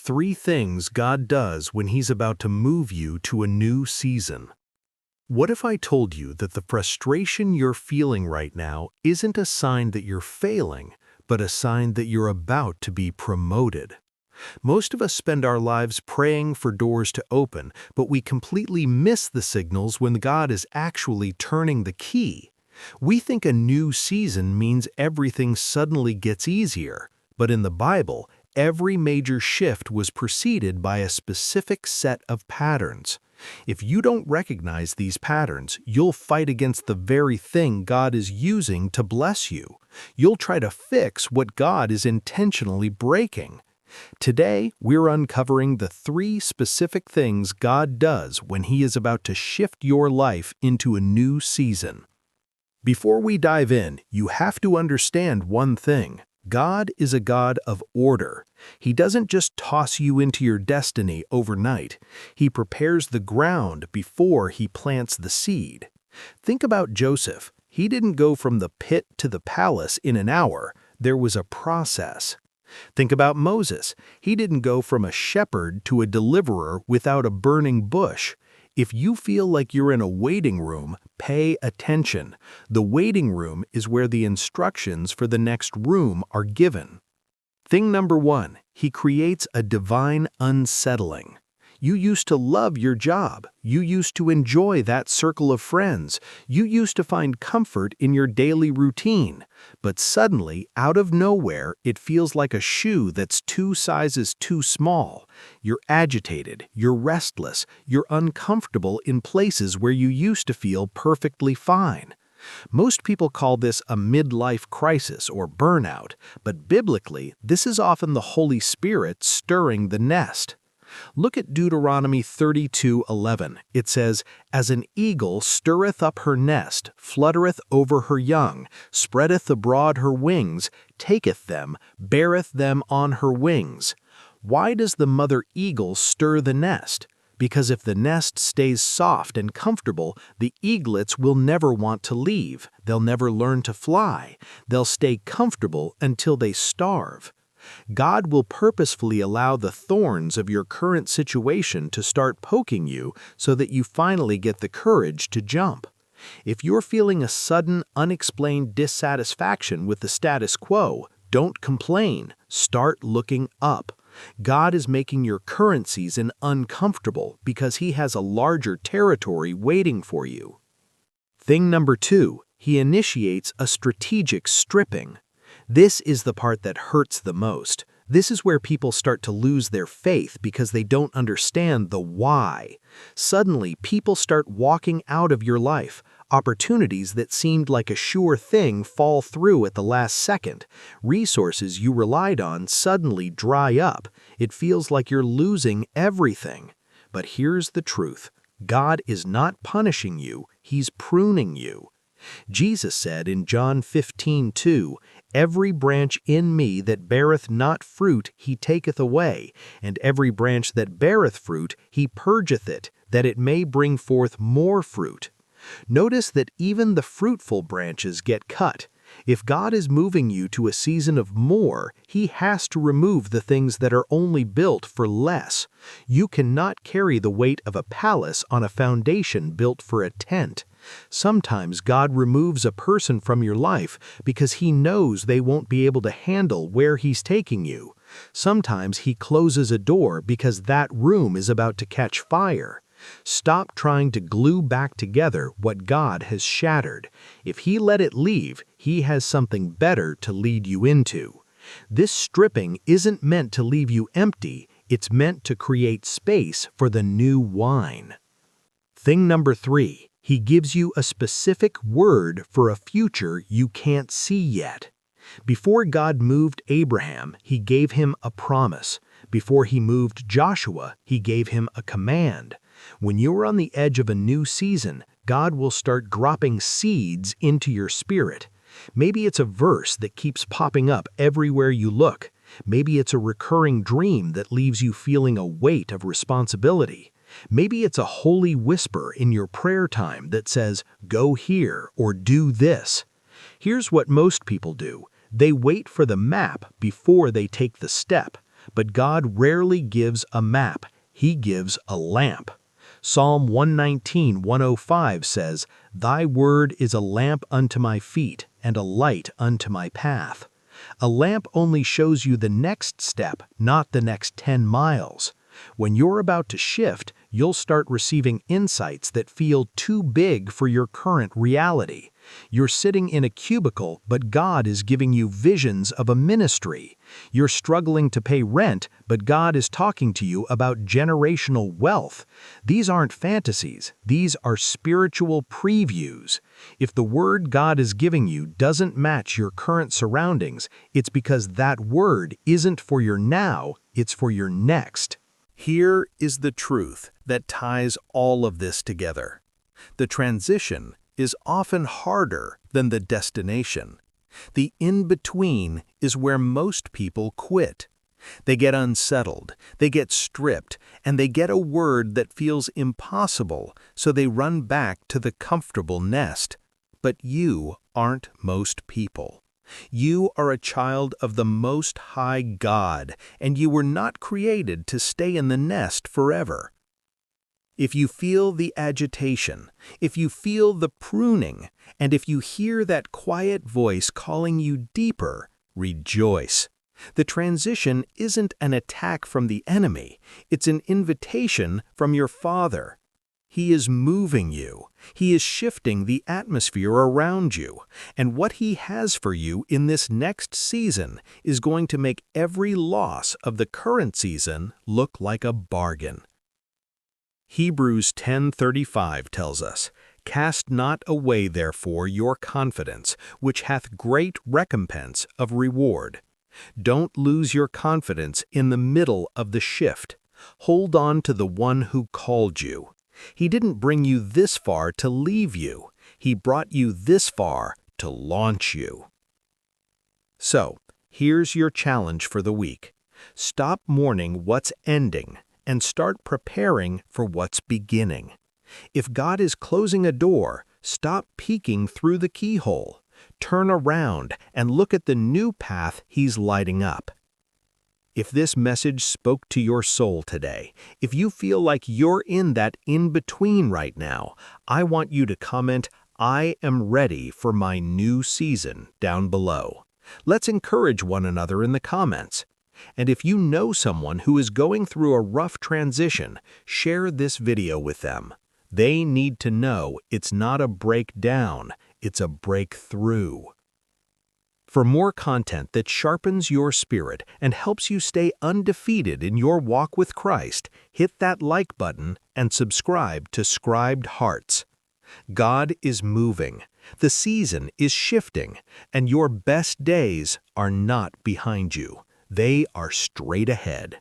3 things God does when He's about to move you to a new season. What if I told you that the frustration you're feeling right now isn't a sign that you're failing, but a sign that you're about to be promoted? Most of us spend our lives praying for doors to open, but we completely miss the signals when God is actually turning the key. We think a new season means everything suddenly gets easier, but in the Bible, every major shift was preceded by a specific set of patterns. If you don't recognize these patterns, you'll fight against the very thing God is using to bless you. You'll try to fix what God is intentionally breaking. Today, we're uncovering the 3 specific things God does when He is about to shift your life into a new season. Before we dive in, you have to understand one thing. God is a God of order. He doesn't just toss you into your destiny overnight. He prepares the ground before He plants the seed. Think about Joseph. He didn't go from the pit to the palace in an hour. There was a process. Think about Moses. He didn't go from a shepherd to a deliverer without a burning bush. If you feel like you're in a waiting room, pay attention. The waiting room is where the instructions for the next room are given. Thing number 1, He creates a divine unsettling. You used to love your job. You used to enjoy that circle of friends. You used to find comfort in your daily routine. But suddenly, out of nowhere, it feels like a shoe that's 2 sizes too small. You're agitated, you're restless, you're uncomfortable in places where you used to feel perfectly fine. Most people call this a midlife crisis or burnout, but biblically, this is often the Holy Spirit stirring the nest. Look at Deuteronomy 32:11. It says, "As an eagle stirreth up her nest, fluttereth over her young, spreadeth abroad her wings, taketh them, beareth them on her wings." Why does the mother eagle stir the nest? Because if the nest stays soft and comfortable, the eaglets will never want to leave. They'll never learn to fly. They'll stay comfortable until they starve. God will purposefully allow the thorns of your current situation to start poking you so that you finally get the courage to jump. If you're feeling a sudden, unexplained dissatisfaction with the status quo, don't complain. Start looking up. God is making your current season uncomfortable because He has a larger territory waiting for you. Thing number 2, He initiates a strategic stripping. This is the part that hurts the most. This is where people start to lose their faith because they don't understand the why. Suddenly, people start walking out of your life. Opportunities that seemed like a sure thing fall through at the last second. Resources you relied on suddenly dry up. It feels like you're losing everything. But here's the truth. God is not punishing you. He's pruning you. Jesus said in John 15:2, "Every branch in me that beareth not fruit He taketh away, and every branch that beareth fruit He purgeth it, that it may bring forth more fruit." Notice that even the fruitful branches get cut. If God is moving you to a season of more, He has to remove the things that are only built for less. You cannot carry the weight of a palace on a foundation built for a tent. Sometimes God removes a person from your life because He knows they won't be able to handle where He's taking you. Sometimes He closes a door because that room is about to catch fire. Stop trying to glue back together what God has shattered. If He let it leave, He has something better to lead you into. This stripping isn't meant to leave you empty, it's meant to create space for the new wine. Thing number 3, He gives you a specific word for a future you can't see yet. Before God moved Abraham, He gave him a promise. Before He moved Joshua, He gave him a command. When you're on the edge of a new season, God will start dropping seeds into your spirit. Maybe it's a verse that keeps popping up everywhere you look. Maybe it's a recurring dream that leaves you feeling a weight of responsibility. Maybe it's a holy whisper in your prayer time that says, "Go here" or "Do this." Here's what most people do. They wait for the map before they take the step. But God rarely gives a map, He gives a lamp. Psalm 119:105 says, "Thy word is a lamp unto my feet, and a light unto my path." A lamp only shows you the next step, not the next 10 miles. When you're about to shift, you'll start receiving insights that feel too big for your current reality. You're sitting in a cubicle, but God is giving you visions of a ministry. You're struggling to pay rent, but God is talking to you about generational wealth. These aren't fantasies, these are spiritual previews. If the word God is giving you doesn't match your current surroundings, it's because that word isn't for your now, it's for your next. Here is the truth that ties all of this together. The transition is often harder than the destination. The in-between is where most people quit. They get unsettled, they get stripped, and they get a word that feels impossible, so they run back to the comfortable nest. But you aren't most people. You are a child of the Most High God, and you were not created to stay in the nest forever. If you feel the agitation, if you feel the pruning, and if you hear that quiet voice calling you deeper, rejoice. The transition isn't an attack from the enemy, it's an invitation from your Father. He is moving you. He is shifting the atmosphere around you. And what He has for you in this next season is going to make every loss of the current season look like a bargain. Hebrews 10:35 tells us, "Cast not away therefore your confidence, which hath great recompense of reward." Don't lose your confidence in the middle of the shift. Hold on to the one who called you. He didn't bring you this far to leave you. He brought you this far to launch you. So, here's your challenge for the week. Stop mourning what's ending and start preparing for what's beginning. If God is closing a door, stop peeking through the keyhole. Turn around and look at the new path He's lighting up. If this message spoke to your soul today, if you feel like you're in that in-between right now, I want you to comment, "I am ready for my new season," down below. Let's encourage one another in the comments. And if you know someone who is going through a rough transition, share this video with them. They need to know it's not a breakdown, it's a breakthrough. For more content that sharpens your spirit and helps you stay undefeated in your walk with Christ, hit that like button and subscribe to Scribed Hearts. God is moving, the season is shifting, and your best days are not behind you. They are straight ahead.